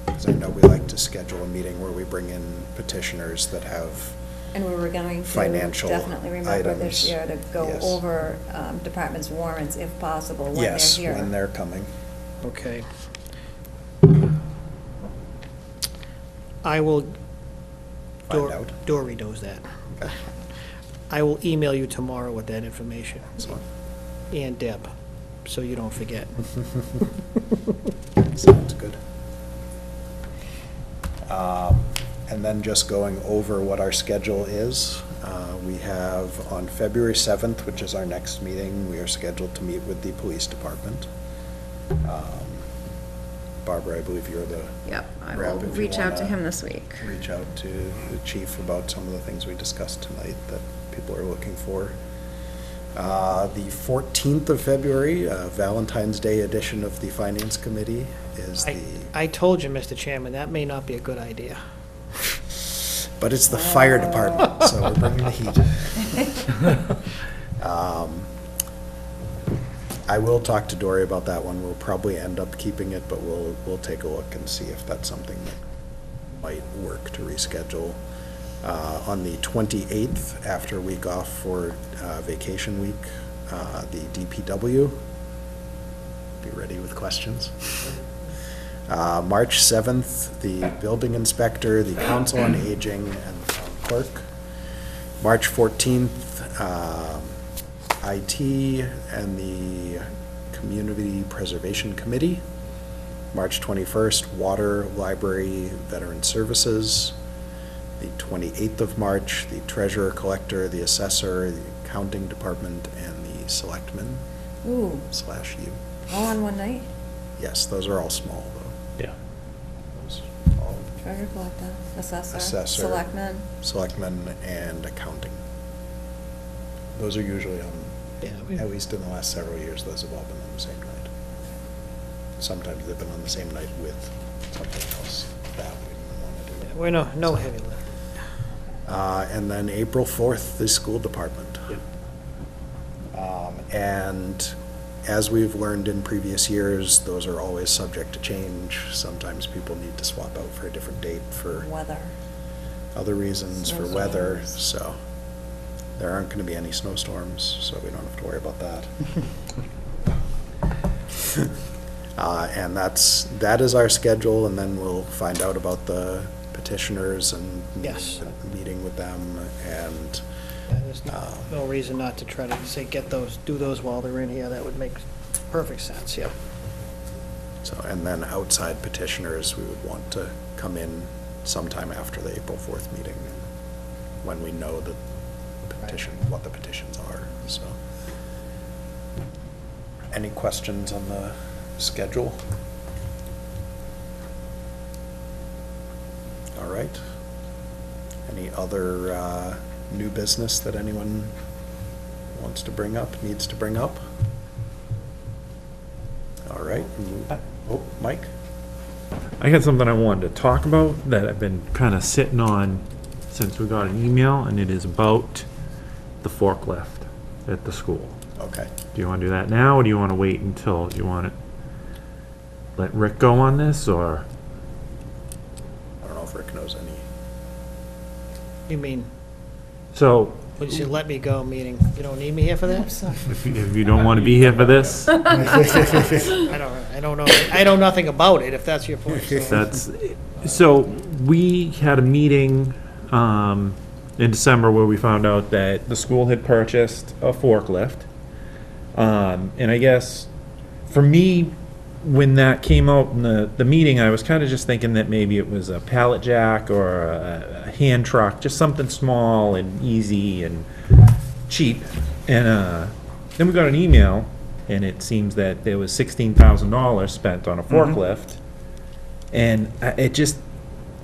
Because I know we like to schedule a meeting where we bring in petitioners that have, And we were going to Financial definitely remember this items. year to go Yes. over departments' warrants if possible when they're yes, here. when they're coming. okay. I will. Find out. Dory knows that. Okay. I will email you tomorrow with that information, Excellent. and Deb, so you don't forget. Sounds good. And then just going over what our schedule is, we have on February 7th, which is our next meeting, we are scheduled to meet with the police department. Barbara, I believe you're the Yep, I rep, will if you reach out to wanna him this week. reach out to the chief about some of the things we discussed tonight that people are looking for. The 14th of February, Valentine's Day edition of the Finance Committee is the, I told you, Mr. Chairman, that may not be a good idea. but it's the fire department, so we're bringing the heat. I will talk to Dory about that one. We'll probably end up keeping it, but we'll take a look and see if that's something that might work to reschedule. On the 28th, after a week off for vacation week, the DPW. Be ready with questions. March 7th, the building inspector, the council on aging, and the town clerk. March 14th, IT and the Community Preservation Committee. March 21st, Water, Library, Veteran Services. The 28th of March, the Treasurer, Collector, the Assessor, the Accounting Department, and the Selectmen Ooh, / you. all on one night? Yes, those are all small, though. Yeah. Those all Treasurer, Treasurer, collector, assessor, Assessor. selectmen. and accounting. Those are usually on, Yeah, at least in the last several years, those have all been on the same night. Sometimes they've been on the same night with something else that we didn't want to do. we're no heavy lift. And then April 4th, the school department. And as we've learned in previous years, those are always subject to change. Sometimes people need to swap out for a different date for Weather. other reasons, for weather, Snowstorms. so there aren't gonna be any snowstorms, so we don't have to worry about that. And that is our schedule, and then we'll find out about the petitioners and Yes. meeting with them, and Yeah, there's no reason not to try to say, do those while they're in here. That would make perfect sense, yeah. so, and then outside petitioners, we would want to come in sometime after the April 4th meeting, when we know the petition, what the petitions are, so. Any questions on the schedule? All right. Any other new business that anyone wants to bring up, needs to bring up? All right. Oh, Mike? I had something I wanted to talk about that I've been kind of sitting on since we got an email, and it is about the forklift at the school. Okay. Do you want to do that now, or do you want to wait until, you want to let Rick go on this, or? I don't know if Rick knows any. You mean, So, when you say let me go, meaning you don't need me here for that? if you don't want to be here for this, I don't know, I know nothing about it, if that's your point. so. so we had a meeting in December where we found out that the school had purchased a forklift. And I guess, for me, when that came out in the meeting, I was kind of just thinking that maybe it was a pallet jack or a hand truck, just something small and easy and cheap. And then we got an email, and it seems that there was $16,000 spent on a forklift. And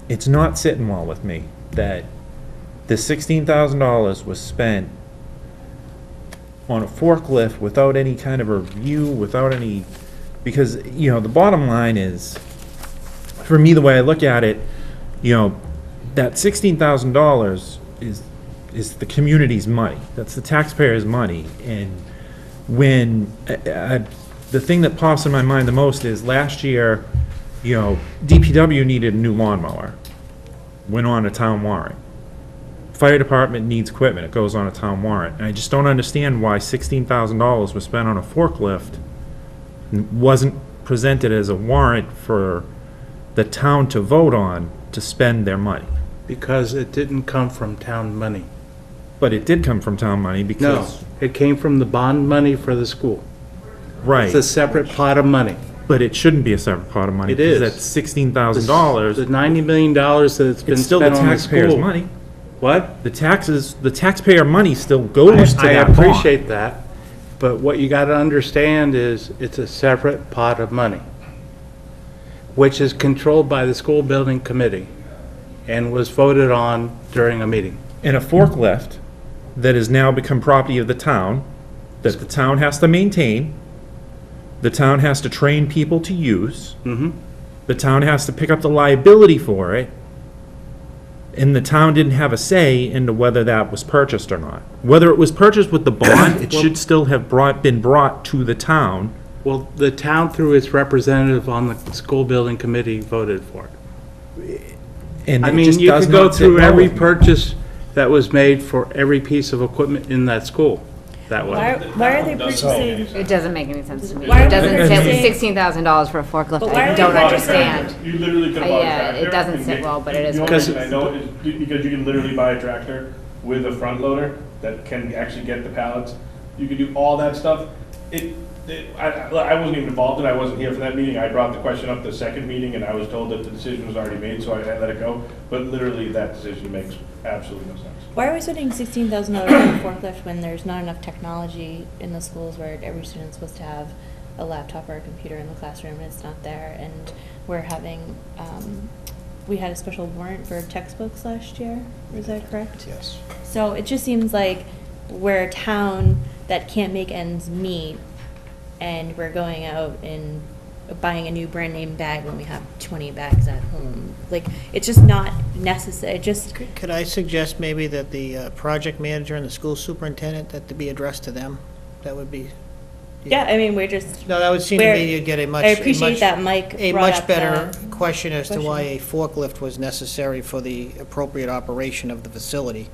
it's not sitting well with me that the $16,000 was spent on a forklift without any kind of a review, without any, because, the bottom line is, for me, the way I look at it, that $16,000 is the community's money. That's the taxpayers' money. And when, the thing that pops in my mind the most is last year, DPW needed a new lawnmower, went on a town warrant. Fire department needs equipment, it goes on a town warrant. And I just don't understand why $16,000 was spent on a forklift and wasn't presented as a warrant for the town to vote on to spend their money. Because it didn't come from town money. But it did come from town money No, because. it came from the bond money for the school. Right, It's a separate pot of money. but it shouldn't be a separate pot of money. It is. Because that's $16,000. The $90 million that's been It's still the spent on the taxpayers' school. money. What? The taxpayer money still goes to I that bond. appreciate that, but what you gotta understand is it's a separate pot of money, which is controlled by the school building committee and was voted on during a meeting. And a forklift that has now become property of the town, that the town has to maintain, the town has to train people to use, the town has to pick up the liability for it, and the town didn't have a say into whether that was purchased or not. Whether it was purchased with the bond, it should still have been brought to the town. Well, the town, through its representative on the school building committee, voted for it. And I it mean, just you does could go not sit through well every with me. purchase that was made for every piece of equipment in that school that Why, way. why are they purchasing? It doesn't make any sense to me. Why are It doesn't we say purchasing- $16,000 for a forklift. But why I are don't we understand. You literally could have bought a Yeah, tractor. it doesn't and sit get- well, but it is The what only it is. reason I know is because you can literally buy a tractor with a front loader that can actually get the pallets. You can do all that stuff. I wasn't even involved in it, I wasn't here for that meeting. I brought the question up the second meeting, and I was told that the decision was already made, so I let it go. But literally, that decision makes absolutely no sense. Why are we spending $16,000 on a forklift when there's not enough technology in the schools where every student's supposed to have a laptop or a computer in the classroom and it's not there, and we're having we had a special warrant for textbooks last year, is that correct? Yes. So it just seems like we're a town that can't make ends meet, and we're going out and buying a new brand name bag when we have 20 bags at home. Like, it's just not necessary, just, Could I suggest maybe that the project manager and the school superintendent, that to be addressed to them? That would be. yeah, I mean, we're just, No, that would seem to Where- me you'd get a much. I a appreciate much- that Mike A brought much up better the question as to why question. a forklift was necessary for the appropriate operation of the facility.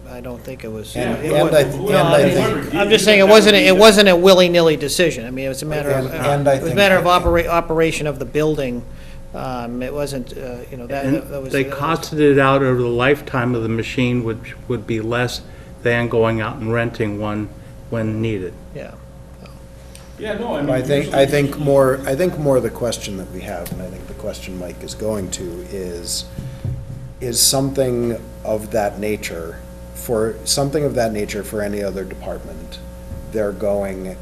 I don't think it was. And- it and wa- I- no, and I I mean, think- I'm just saying, it wasn't a willy-nilly decision. I mean, it was a matter of, And I it was a think- matter of operation of the building. It wasn't, you know, that And was. they costed it out over the lifetime of the machine, which would be less than going out and renting one when needed. Yeah. Yeah, no, I mean. I think, usually- I think more the question that we have, and I think the question Mike is going to is something of that nature, for any other department, they're going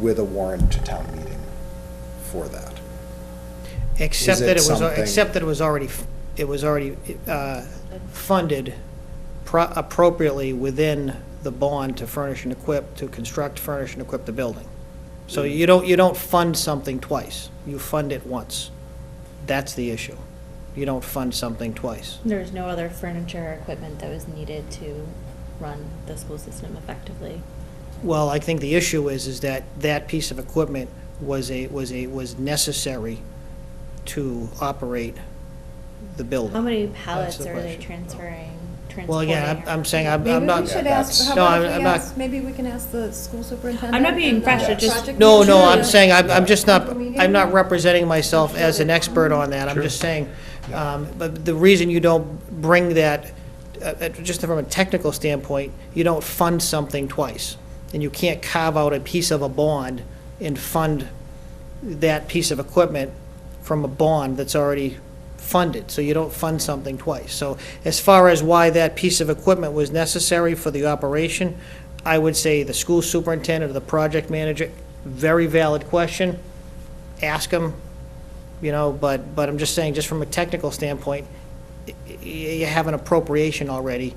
with a warrant to town meeting for that. Except Is that it it was, something- except that it was already funded appropriately within the bond to furnish and equip, to construct, furnish, and equip the building. So you don't fund something twice. You fund it once. That's the issue. You don't fund something twice. there's no other furniture or equipment that was needed to run the school system effectively. Well, I think the issue is that that piece of equipment was necessary to operate the building. How many That's pallets the are they question. transporting? Well, again, I'm saying, I'm Maybe not. we should that's- ask, how No, about if I'm we not- ask, maybe we can ask the school superintendent. I'm not being and the fresh, it just- project No, manager I'm to- saying, I'm just not, Meeting? I'm not representing myself as an expert on that. I'm just saying, but the reason you don't bring that, just from a technical standpoint, you don't fund something twice. And you can't carve out a piece of a bond and fund that piece of equipment from a bond that's already funded. So you don't fund something twice. So as far as why that piece of equipment was necessary for the operation, I would say the school superintendent or the project manager, very valid question. Ask them, you know, but I'm just saying, just from a technical standpoint, you have an appropriation already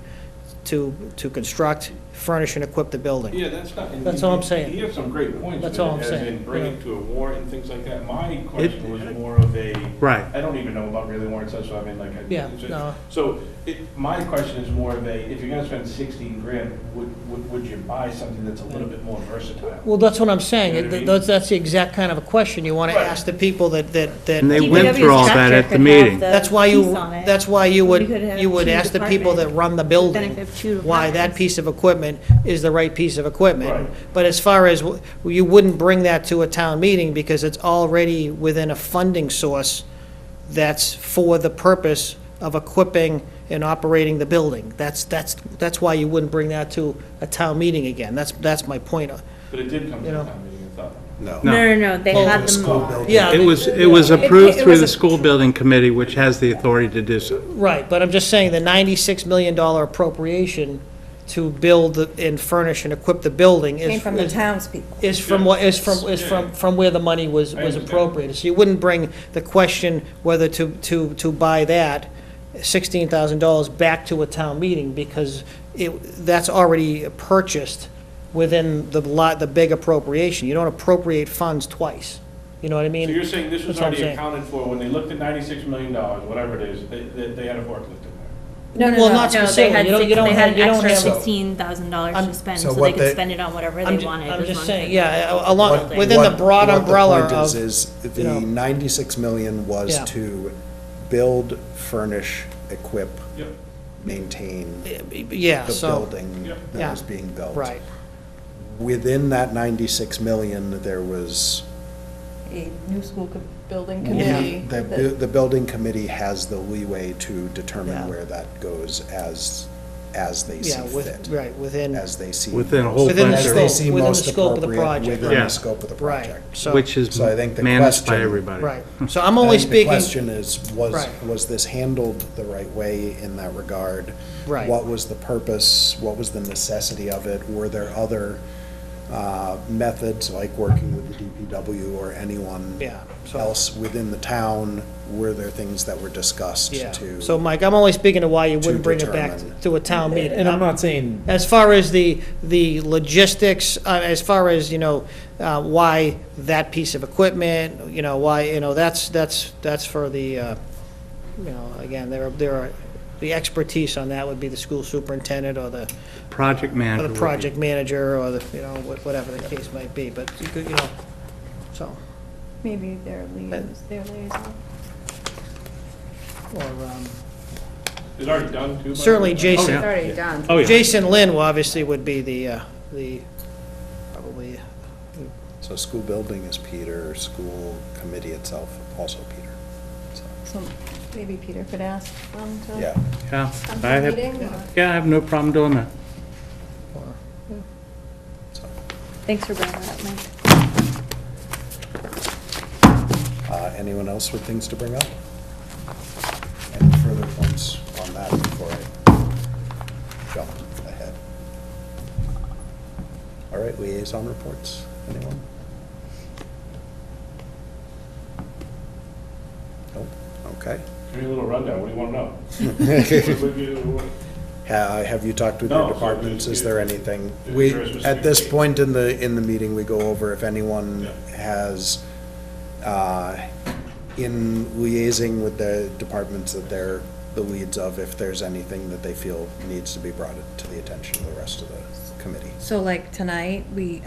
to construct, furnish, and equip the building. Yeah, that's not. and That's you- all I'm saying. You have some great points. That's with all it, I'm saying, As in bring yeah. it to a warrant and things like that. My question was more of a. Right. I don't even know about really warrants, so I mean, like. Yeah, no. So, my question is more of a, if you're gonna spend 16 grand, would you buy something that's a little bit more versatile? Well, that's what I'm saying. You know what I mean? That's the exact kind of a question you want to Right. ask the people that. And they went through all that at the meeting. That's why you would ask the people that run the building Benefit of two why that departments. piece of equipment is the right piece of equipment. Right. But as far as, you wouldn't bring that to a town meeting because it's already within a funding source that's for the purpose of equipping and operating the building. That's why you wouldn't bring that to a town meeting again. That's my point. But it did come to You the know. town meeting, I thought. No. No, they Well, had The them. school building. Yeah. It was approved through the school building committee, which has the authority to do so. Right, but I'm just saying the $96 million appropriation to build and furnish and equip the building Came from the townspeople. is from where the money was I understand. appropriated. So you wouldn't bring the question whether to buy that $16,000 back to a town meeting because that's already purchased within the big appropriation. You don't appropriate funds twice. You know what I mean? So you're saying this was That's what I'm already saying. accounted for, when they looked at $96 million, whatever it is, they had a forklift in there? No, Well, not No, they specifically. had You don't- six, you don't they have- had you an don't extra have- $16,000 I'm- to spend, so so they what could they- spend it on whatever I'm they ju- wanted. I'm was just one saying, thing. yeah, along, What- within the broad umbrella What the point of. is the you know. 96 million was Yeah. to build, furnish, equip, Yep. maintain Yeah, the so, building Yep. Yeah. that was being built. right. Within that 96 million, there was, A new school building Yeah. committee. the building committee has the leeway to Yeah. determine where that goes as they see Yeah, fit, right, within, as they see. Within a whole Within the bunch As of, they scope- see within the most scope of the appropriate project. within Yeah. the scope of the right, project. so. which is So I think the managed by question- everybody. Right, so I'm I only think speaking. The question is, Right. was this handled the right way in that regard? Right. What was the purpose? What was the necessity of it? Were there other methods, like working with the DPW or anyone Yeah, so- else within the town, were there things that were discussed Yeah, to? so Mike, I'm only speaking to why you to wouldn't bring it back determine. to a town meeting. And I'm not saying, As far as the logistics, as far as, why that piece of equipment, why, that's for the, again, there are, the expertise on that would be the school superintendent or the Project manager. or would the be- project manager, or the, whatever the case might be, but you could, so, Maybe their liaison. or, It's already done, too? by the certainly way? Jason. yeah. It's already done. Oh, yeah. Jason Lynn will obviously would be the, probably, So school building is Peter, school committee itself also Peter. So, So maybe Peter could ask them to yeah, Yeah, come to I a have, meeting? or- yeah, I have no problem doing that. so, Thanks for bringing that up, Mike. anyone else with things to bring up? Any further points on that before I jump ahead? All right, liaison reports, anyone? Nope, okay. Give me a little rundown, what do you want to know? Have you talked with No, your so departments? Is there anything? is We, there a at specific this date? point in the meeting, we go over if anyone Yeah. has, in liaising with the departments that they're the leads of, if there's anything that they feel needs to be brought to the attention of the rest of the committee. So like tonight, we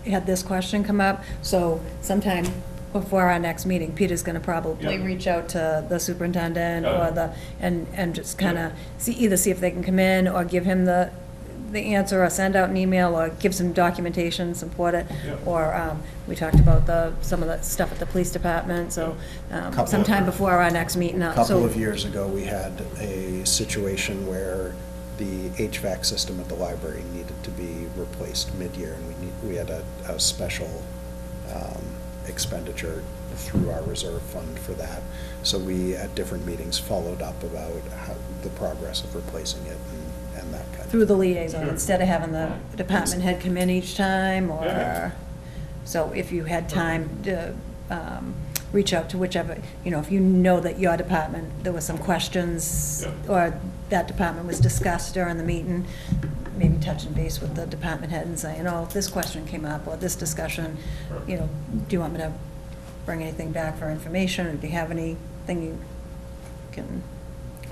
had this question come up, so sometime before our next meeting, Peter's gonna probably Yeah. reach out to the superintendent Yeah. or and just kinda either see if they can come in or give him the answer, or send out an email, or give some documentation, support it. Yeah. Or, we talked about some of the stuff at the police department, so, Couple sometime of- before our next meeting. A couple so- of years ago, we had a situation where the HVAC system at the library needed to be replaced mid-year, and we had a special expenditure through our reserve fund for that. So we, at different meetings, followed up about the progress of replacing it and that kind of. Through the liaison, Sure. instead of having the department head come in each time, Yeah. or, so if you had time to reach out to whichever, if you know that your department, there was some questions, Yeah. or that department was discussed during the meeting, maybe touching base with the department head and saying, oh, this question came up, or this discussion, do you want me to bring anything back for information, or do you have anything you can,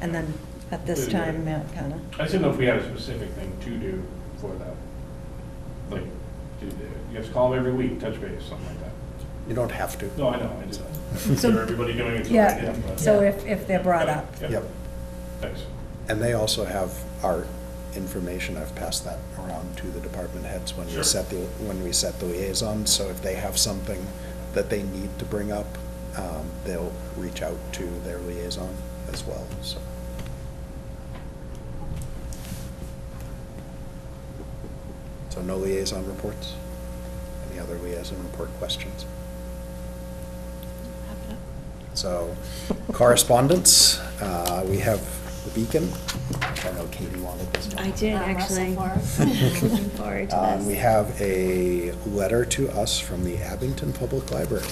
and then at this time, kind of. I just didn't know if we had a specific thing to do for that. Like, you have to call them every week, touch base, something like that. You don't have to. No, I know, I just, So- for everybody doing it, so I Yeah, did, but- so if they're brought up. Yeah. Yep. Thanks. And they also have our information. I've passed that around to the department heads when we Sure. set the liaison. So if they have something that they need to bring up, they'll reach out to their liaison as well, so. So no liaison reports? Any other liaison report questions? So correspondence, we have the Beacon, which I know Katie wanted this one. I did, actually. Looking forward to We this. have a letter to us from the Abington Public Library.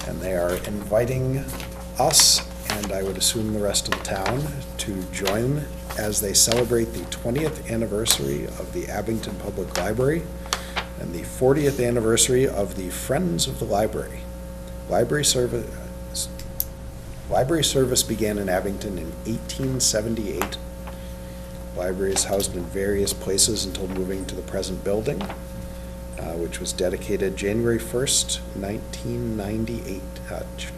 And they are inviting us, and I would assume the rest of the town, to join as they celebrate the 20th anniversary of the Abington Public Library and the 40th anniversary of the Friends of the Library. Library service began in Abington in 1878. Library is housed in various places until moving to the present building, which was dedicated January 1st, 1998,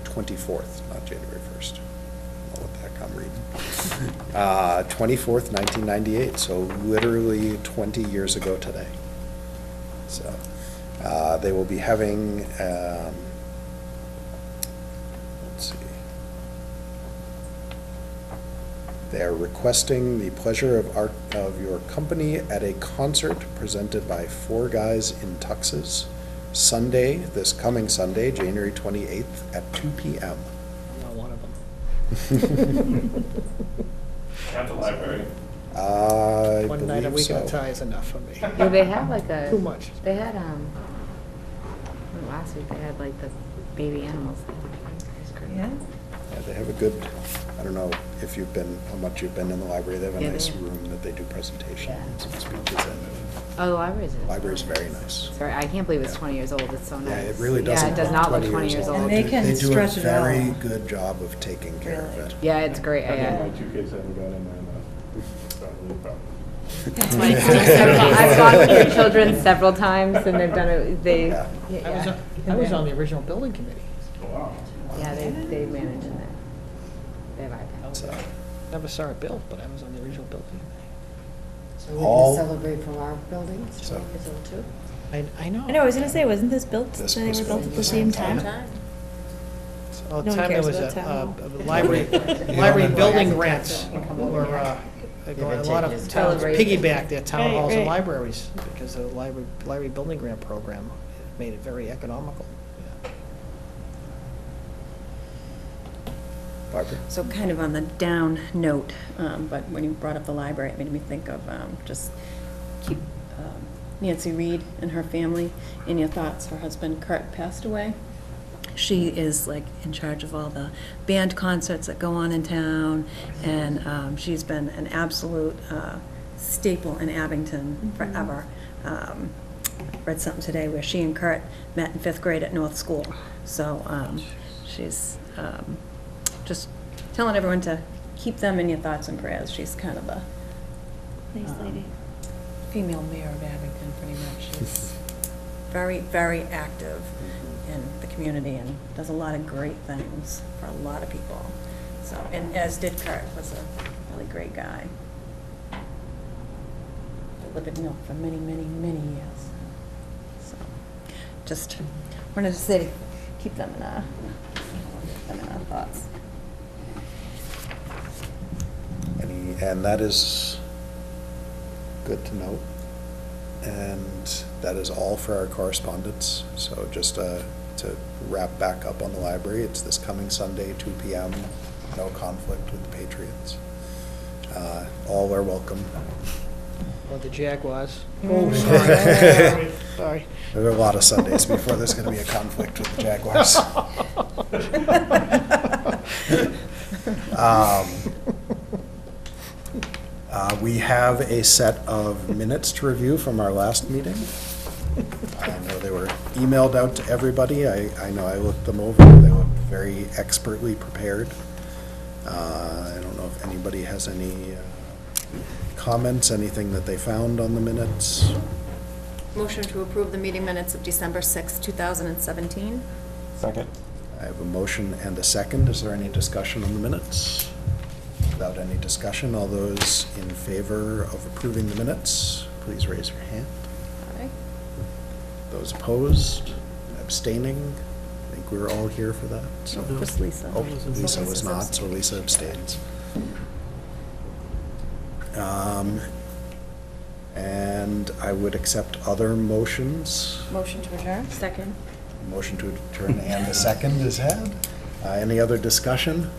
24th, not January 1st. I'll let that come read. 24th, 1998, so literally 20 years ago today. So they will be having, let's see. They are requesting the pleasure of your company at a concert presented by Four Guys in Tuxes, Sunday, this coming Sunday, January 28th at 2 p.m. I'm not one of them. At the library. I One night a believe week at a so. time is enough for me. Yeah, they had like a. Too much. They had, last week they had like the baby animals. Yeah? Yeah, they have a good, I don't know if you've been, how much you've been in the library. They have a Yeah, they nice have. room that they do presentations Yeah. and speeches in. Oh, the library's. Library's very nice. Sorry, I can't believe it's Yeah. 20 years old. It's so nice. Yeah, it really doesn't Yeah, it does look not look 20 20 years years old. old. And they can They stretch do it a out. very good job of taking care of Really. it. Yeah, it's great. Again, Yeah. my 2 kids haven't gone in there enough. Probably. That's why it's I've gone with your children several times and they've done it, they, Yeah. I was on the original building committee. Oh, wow. Yeah, they manage in there. They have iPads. So, Never saw it built, but I was on the original building. So we can All- celebrate from our buildings, So- 20 years old too? I know. I know, I was gonna say, wasn't this built, This they was were built built at the same time? Well, No one time there cares was about town hall. a library, library building grants were, a lot of towns piggyback their town Right, halls and right. libraries because the library building grant program made it very economical. Barbara? So kind of on the down note, but when you brought up the library, it made me think of just keep Nancy Reed and her family in your thoughts. Her husband Kurt passed away. She is like in charge of all the band concerts that go on in town, and she's been an absolute staple in Abington forever. Read something today where she and Kurt met in 5th grade at North School. So she's just telling everyone to keep them in your thoughts and prayers. She's kind of a Nice lady. Female mayor of Abington, pretty much. She's very, very active in the community and does a lot of great things for a lot of people. So, and as did Kurt, was a really great guy. Lived at Mill for many, many, many years. So, just wanted to say to keep them in our thoughts. And that is good to know. And that is all for our correspondence. So just to wrap back up on the library, it's this coming Sunday, 2 p.m., no conflict with the Patriots. All are welcome. Or the Jaguars. Oh, sorry. Sorry. There are a lot of Sundays before there's going to be a conflict with the Jaguars. We have a set of minutes to review from our last meeting. I know they were emailed out to everybody. I know I looked them over. They look very expertly prepared. I don't know if anybody has any comments, anything that they found on the minutes. Motion to approve the meeting minutes of December 6, 2017. Second. I have a motion and a second. Is there any discussion on the minutes? Without any discussion, all those in favor of approving the minutes, please raise your hand. Aye. Those opposed, abstaining, I think we were all here for that. So, Just Lisa. oh, Lisa was not, so Lisa abstains. And I would accept other motions. Motion to adjourn. Second. Motion to adjourn and a second is had. Any other discussion?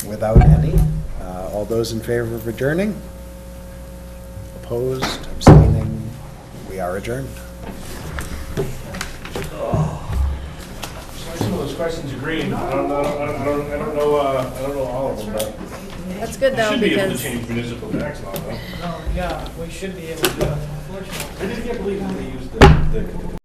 Without any? All those in favor of adjourning? Opposed, abstaining? We are adjourned. Some of those questions are green. I don't know all of them, but That's good we though, should be able to because change municipal tax law, though. No, yeah, we should be able to, unfortunately. I just can't believe that they used the